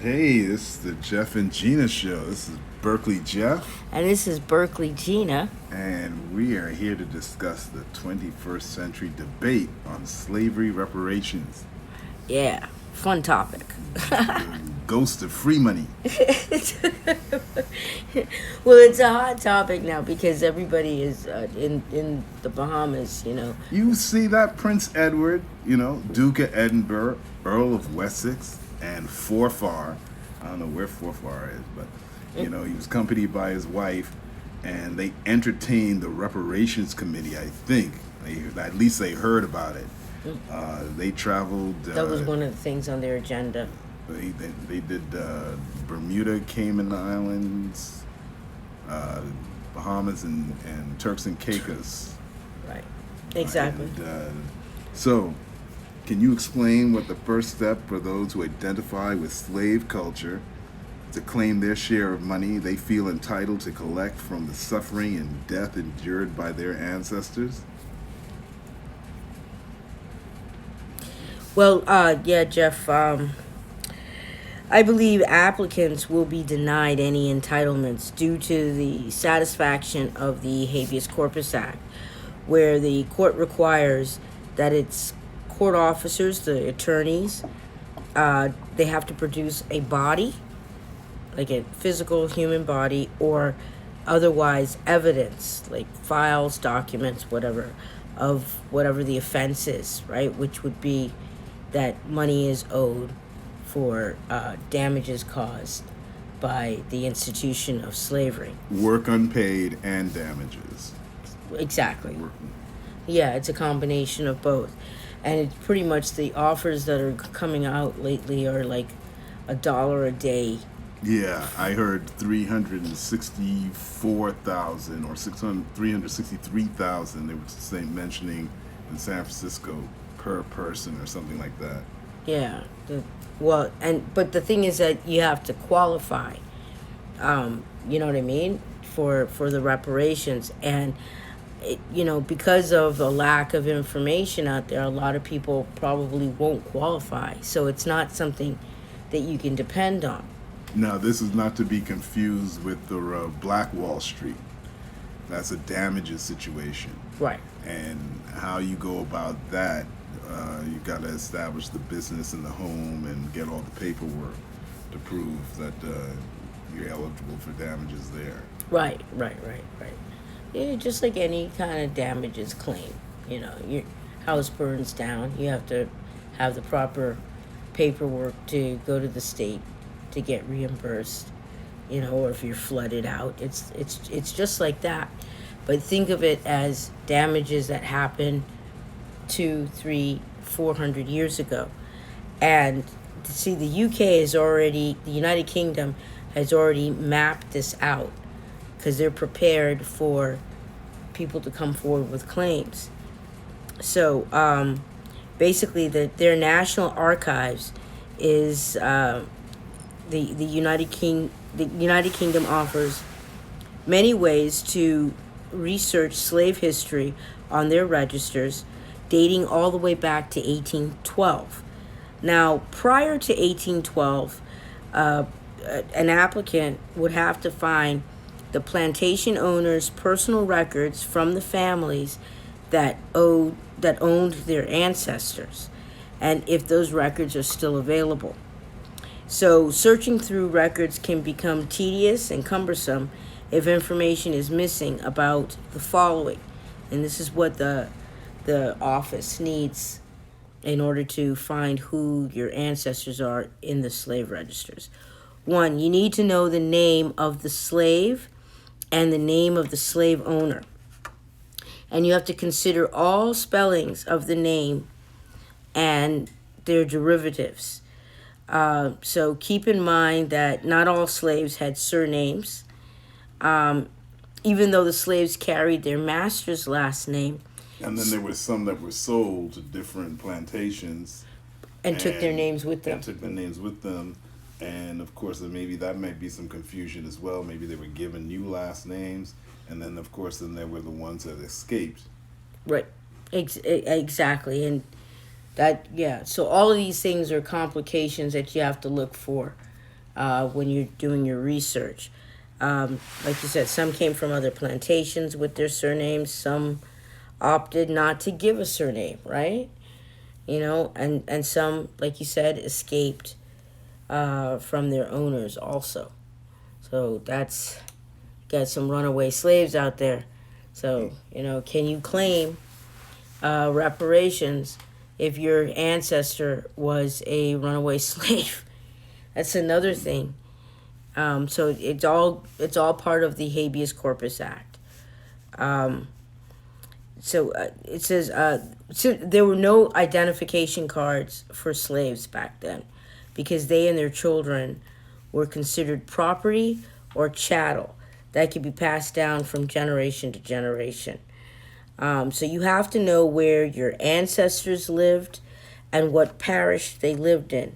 Hey, this is the Geoff and Gena show. This is Berkeley Jeff, And this is Berkeley Gena. and we are here to discuss the 21st century debate on slavery reparations, Yeah, fun topic. the ghost of free money. Well, it's a hot topic now because everybody is in the Bahamas, You see that Prince Edward, Duke of Edinburgh, Earl of Wessex, and Forfar. I don't know where Forfar is, but he was accompanied by his wife, and they entertained the Reparations Committee. I think at least they heard about it. They traveled. That was one of the things on their agenda. They did Bermuda, Cayman Islands, Bahamas, and Turks and Caicos. Right. Exactly. So, can you explain what the first step for those who identify with slave culture to claim their share of money they feel entitled to collect from the suffering and death endured by their ancestors? Well, yeah, Jeff. I believe applicants will be denied any entitlements due to the satisfaction of the Habeas Corpus Act, where the court requires that its court officers, the attorneys, they have to produce a body, like a physical human body, or otherwise evidence, like files, documents, whatever, of whatever the offense is, right? Which would be that money is owed for damages caused by the institution of slavery. Work unpaid and damages. Exactly. Yeah, it's a combination of both. And it's pretty much the offers that are coming out lately are like $1 a day. Yeah, I heard 364,000 or 363,000. They were mentioning in San Francisco per person or something like that. Yeah. But the thing is that you have to qualify. You know what I mean? For the reparations. And because of the lack of information out there, a lot of people probably won't qualify. So it's not something that you can depend on. Now, this is not to be confused with the Black Wall Street. That's a damages situation. Right. And how you go about that, you got to establish the business in the home and get all the paperwork to prove that you're eligible for damages there. Right. Yeah, just like any kind of damages claim. Your house burns down, you have to have the proper paperwork to go to the state to get reimbursed, or if you're flooded out. It's just like that. But think of it as damages that happen 200, 300, 400 years ago. And see, the United Kingdom has already mapped this out because they're prepared for people to come forward with claims. So basically, their national archives is the United Kingdom offers many ways to research slave history on their registers, dating all the way back to 1812. Now, prior to 1812, an applicant would have to find the plantation owners' personal records from the families that owned their ancestors, and if those records are still available. So searching through records can become tedious and cumbersome if information is missing about the following. And this is what the office needs in order to find who your ancestors are in the slave registers. 1, you need to know the name of the slave and the name of the slave owner. And you have to consider all spellings of the name and their derivatives. So keep in mind that not all slaves had surnames. Even though the slaves carried their master's last name. And then there were some that were sold to different plantations. And took their names with them. And of course, maybe that might be some confusion as well. Maybe they were given new last names. And then, of course, there were the ones that escaped. Right. Exactly. And that, yeah. So all of these things are complications that you have to look for when you're doing your research. Like you said, some came from other plantations with their surnames. Some opted not to give a surname, right? And some, like you said, escaped from their owners also. So that's got some runaway slaves out there. So, can you claim reparations if your ancestor was a runaway slave? That's another thing. So it's all part of the Habeas Corpus Act. It says so there were no identification cards for slaves back then, because they and their children were considered property or chattel that could be passed down from generation to generation. So you have to know where your ancestors lived and what parish they lived in.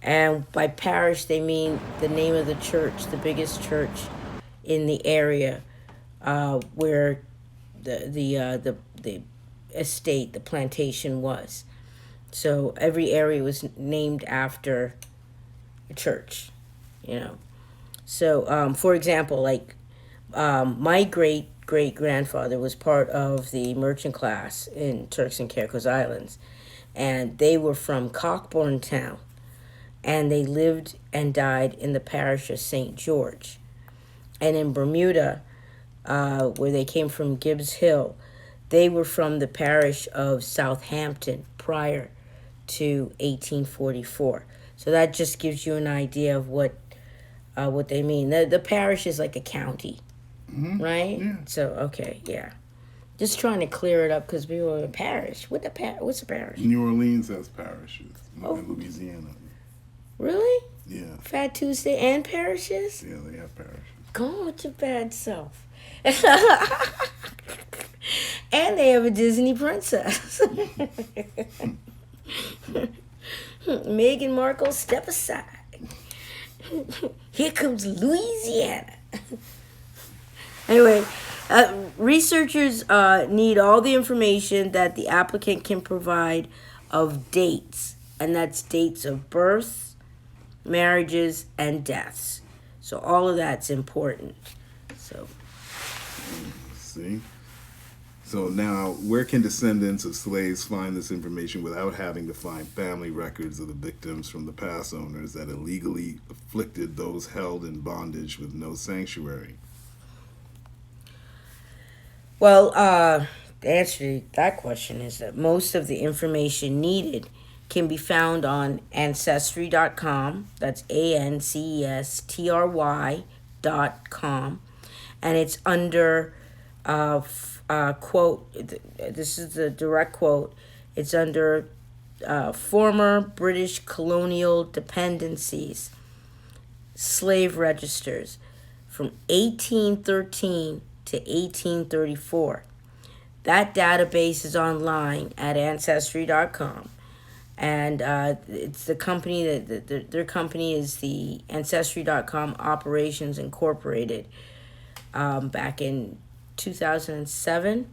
And by parish, they mean the name of the church, the biggest church in the area where the estate, the plantation was. So every area was named after a church, So, for example, like my great-great-grandfather was part of the merchant class in Turks and Caicos Islands, and they were from Cockburn Town, and they lived and died in the parish of St. George. And in Bermuda, where they came from Gibbs Hill, they were from the parish of Southampton prior to 1844. So that just gives you an idea of what they mean. The parish is like a county, right? Yeah. So, okay, yeah. Just trying to clear it up because people are parish. What's a parish? New Orleans has parishes. Oh. In Louisiana. Really? Yeah. Fat Tuesday and parishes? Yeah, they have parishes. Go with your bad self. And they have a Disney princess. Meghan Markle, step aside. Here comes Louisiana. Anyway, researchers need all the information that the applicant can provide of dates, and that's dates of birth, marriages, and deaths. So all of that's important. So, see? So now, where can descendants of slaves find this information without having to find family records of the victims from the past owners that illegally afflicted those held in bondage with no sanctuary? Well, the answer to that question is that most of the information needed can be found on Ancestry.com. That's ANCESTRY.com. And it's under, quote, this is the direct quote, it's under former British colonial dependencies, slave registers from 1813 to 1834. That database is online at Ancestry.com. And it's the company their company is the Ancestry.com Operations Incorporated, back in 2007,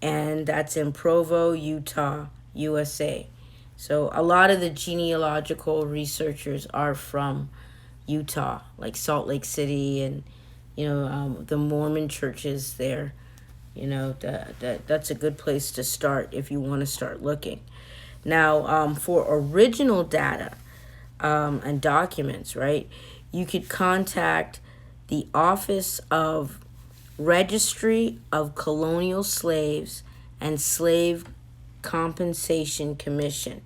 and that's in Provo, Utah, USA. So a lot of the genealogical researchers are from Utah, like Salt Lake City, and the Mormon churches there. That's a good place to start if you want to start looking. Now, for original data and documents, right, you could contact the Office of Registry of Colonial Slaves and Slave Compensation Commission,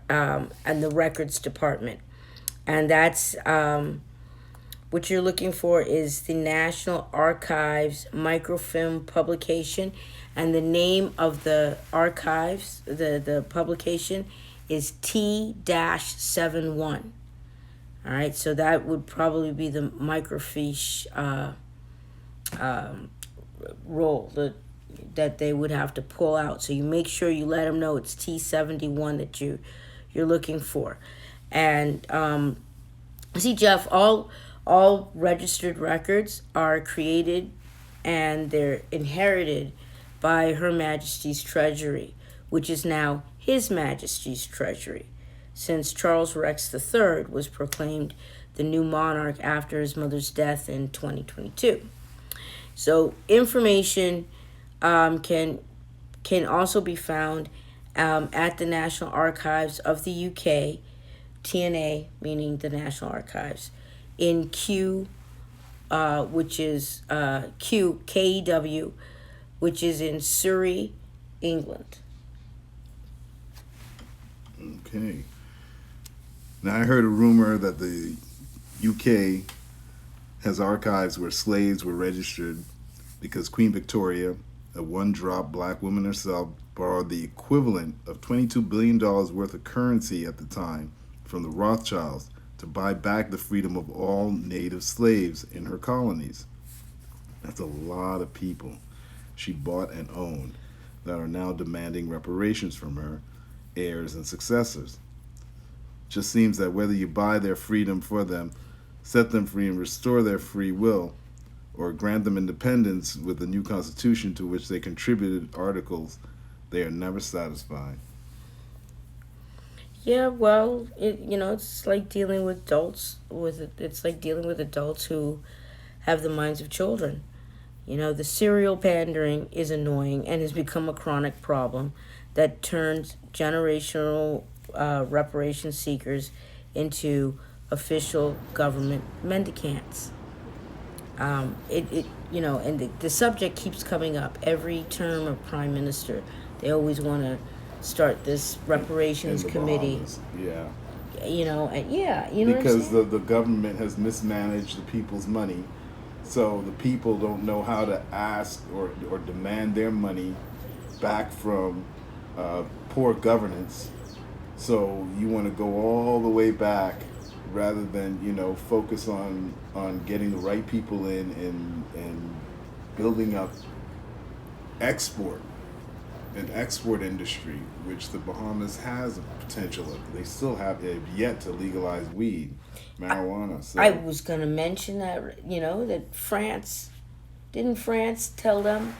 and the Records Department. And that's what you're looking for is the National Archives microfilm publication, and the name of the archives, the publication, is T-71. All right, so that would probably be the microfiche roll that they would have to pull out. So you make sure you let them know it's T-71 that you're looking for. And see, Geoff, all registered records are created and they're inherited by Her Majesty's Treasury, which is now His Majesty's Treasury. since Charles Rex III was proclaimed the new monarch after his mother's death in 2022. So information can also be found at the National Archives of the UK, TNA, meaning the National Archives, in which is KEW, which is in Surrey, England. Okay. Now, I heard a rumor that the UK has archives where slaves were registered because Queen Victoria, a one-drop black woman herself, borrowed the equivalent of $22 billion worth of currency at the time from the Rothschilds to buy back the freedom of all native slaves in her colonies. That's a lot of people she bought and owned that are now demanding reparations from her heirs and successors. Just seems that whether you buy their freedom for them, set them free and restore their free will, or grant them independence with the new constitution to which they contributed articles, they are never satisfied. Yeah, well, it's like dealing with adults. It's like dealing with adults who have the minds of children. The serial pandering is annoying and has become a chronic problem that turns generational reparation seekers into official government mendicants. And the subject keeps coming up every term of prime minister. They always want to start this reparations committee. Bahamas. Yeah. Because the government has mismanaged the people's money, so the people don't know how to ask or demand their money back from poor governance. So you want to go all the way back rather than focus on getting the right people in and building up an export industry, which the Bahamas has a potential of. They still have yet to legalize marijuana. So. I was going to mention that, that didn't France tell them,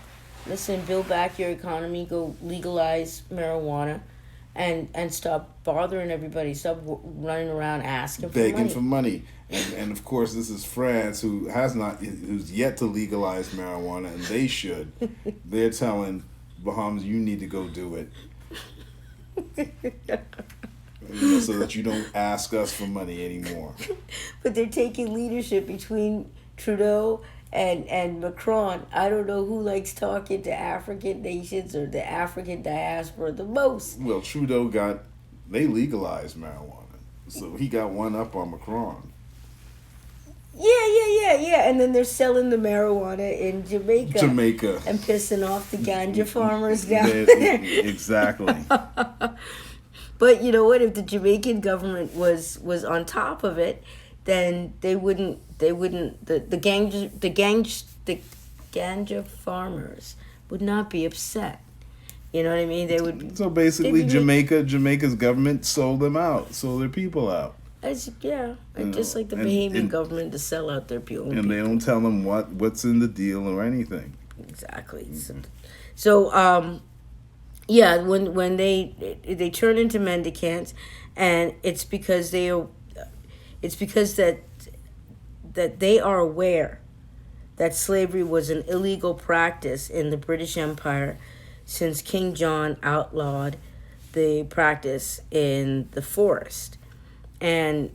listen, build back your economy, go legalize marijuana, and stop bothering everybody, stop running around begging for money. And of course, this is France, who's yet to legalize marijuana, and they should. They're telling Bahamas, you need to go do it. So that you don't ask us for money anymore. But they're taking leadership between Trudeau and Macron. I don't know who likes talking to African nations or the African diaspora the most. Well, they legalized marijuana, so he got one up on Macron. Yeah. And then they're selling the marijuana in Jamaica. And pissing off the ganja farmers down there. Exactly. But you know what? If the Jamaican government was on top of it, then they wouldn't. The ganja farmers would not be upset. You know what I mean? They would. So basically, Jamaica's government sold their people out. Just like the Bahamian government to sell out their people. And they don't tell them what's in the deal or anything. Exactly. Mm-hmm. So when they turn into mendicants, and it's because they are aware that slavery was an illegal practice in the British Empire since King John outlawed the practice in the forest. And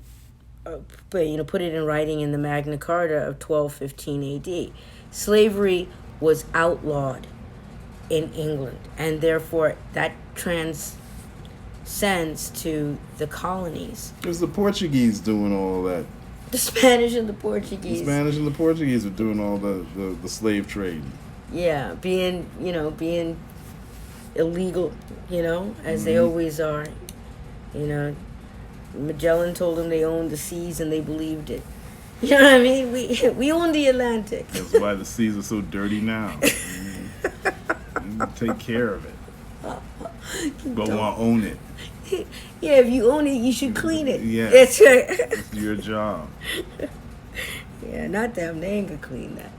put it in writing in the Magna Carta of 1215 AD. Slavery was outlawed in England, and therefore that transcends to the colonies. It was the Portuguese doing all that. The Spanish and the Portuguese. The Spanish and the Portuguese were doing all the slave trade. Yeah, being illegal, as they always are, Magellan told them they owned the seas, and they believed it. You know what I mean? We own the Atlantic. That's why the seas are so dirty now. Take care of it. Go on, own it. Yeah, if you own it, you should clean it. Yeah, that's right. It's your job. Yeah, not them. They ain't gonna clean that.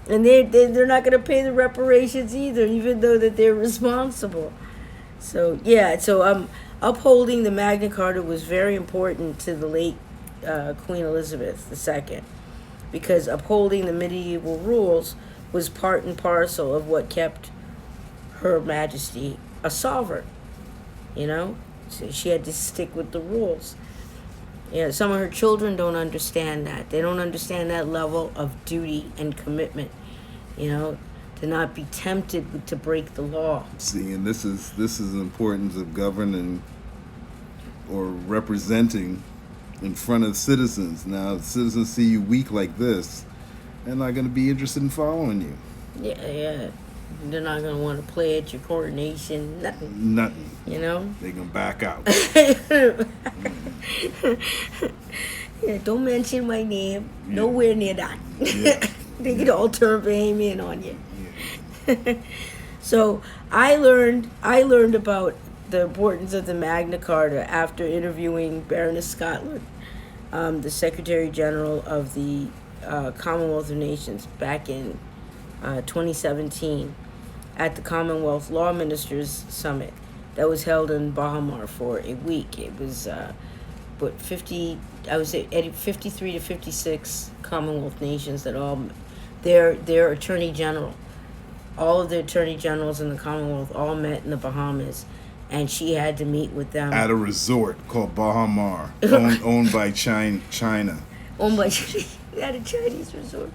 And they're not gonna pay the reparations either, even though that they're responsible. So yeah, so upholding the Magna Carta was very important to the late Queen Elizabeth II, because upholding the medieval rules was part and parcel of what kept Her Majesty a sovereign. You know, so she had to stick with the rules. Yeah, some of her children don't understand that. They don't understand that level of duty and commitment. You know, to not be tempted to break the law. See, and this is the importance of governing or representing in front of citizens. Now, if citizens see you weak like this, they're not going to be interested in following you. Yeah, yeah. They're not gonna want to play at your coronation. Nothing. Nothing. You know. They're going to back out. Yeah, don't mention my name. Yeah. Nowhere near that. Yeah. They could all turn in on you. Yeah. So I learned about the importance of the Magna Carta after interviewing Baroness Scotland, the Secretary General of the Commonwealth of Nations, back in 2017 at the Commonwealth Law Ministers Summit that was held in Bahamar for a week. It was 53 to 56 Commonwealth nations that all their attorney general, all of the attorney generals in the Commonwealth all met in the Bahamas, and she had to meet with them At a resort called Bahamar, owned by China. Owned by at a Chinese resort.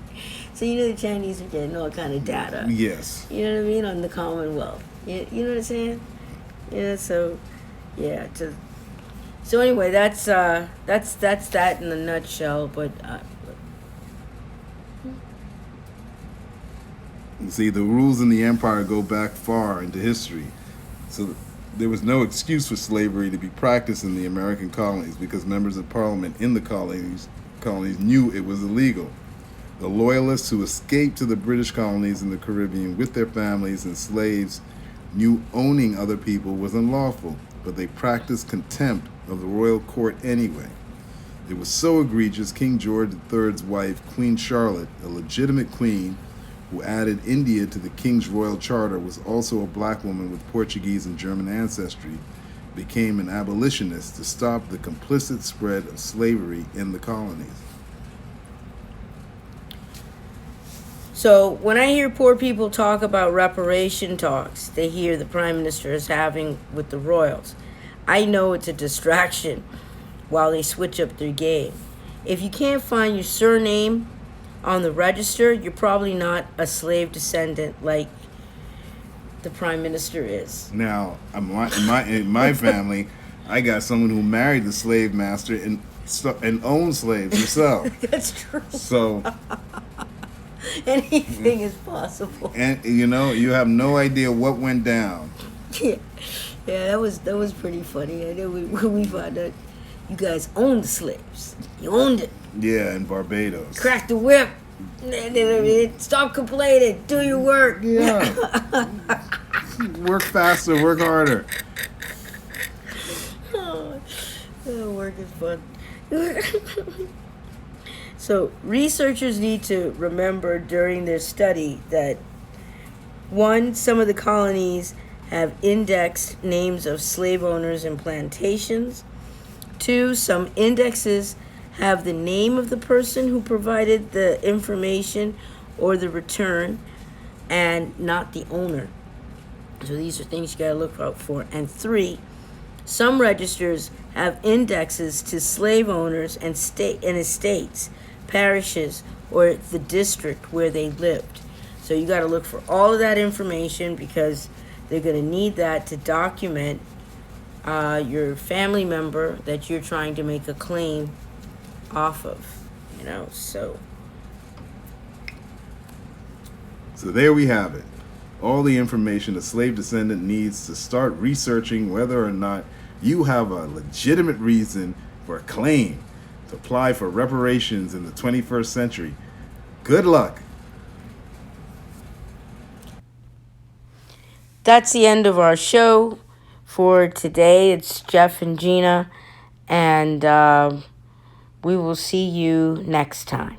So you know the Chinese are getting all kind of data. Yes. You know what I mean, on the Commonwealth. You know what I'm saying? Yeah. So yeah. So anyway, that's that in a nutshell. But See, the rules in the empire go back far into history. So there was no excuse for slavery to be practiced in the American colonies because members of parliament in the colonies knew it was illegal. The loyalists who escaped to the British colonies in the Caribbean with their families and slaves knew owning other people was unlawful, but they practiced contempt of the royal court anyway. It was so egregious, King George III's wife, Queen Charlotte, a legitimate queen who added India to the King's Royal Charter, was also a black woman with Portuguese and German ancestry, became an abolitionist to stop the complicit spread of slavery in the colonies. so when I hear poor people talk about reparation talks they hear the Prime Minister is having with the royals, I know it's a distraction while they switch up their game. If you can't find your surname on the register, you're probably not a slave descendant like the Prime Minister is. Now, in my family, I got someone who married the slave master and owned slaves herself. That's true. So, Anything is possible. and you have no idea what went down. Yeah, that was pretty funny. I know when we found out you guys owned the slaves. You owned it. Yeah, in Barbados. Crack the whip. Stop complaining. Do your work. Yeah. Work faster, work harder. Oh, work is fun. So researchers need to remember during their study that 1, some of the colonies have indexed names of slave owners and plantations. 2, some indexes have the name of the person who provided the information or the return and not the owner. So these are things you gotta look out for. And 3, some registers have indexes to slave owners and estates, parishes, or the district where they lived. So you gotta look for all of that information because they're gonna need that to document your family member that you're trying to make a claim off of, so there we have it. All the information a slave descendant needs to start researching whether or not you have a legitimate reason for a claim to apply for reparations in the 21st century. Good luck. that's the end of our show for today. It's Geoff and Gena, and we will see you next time.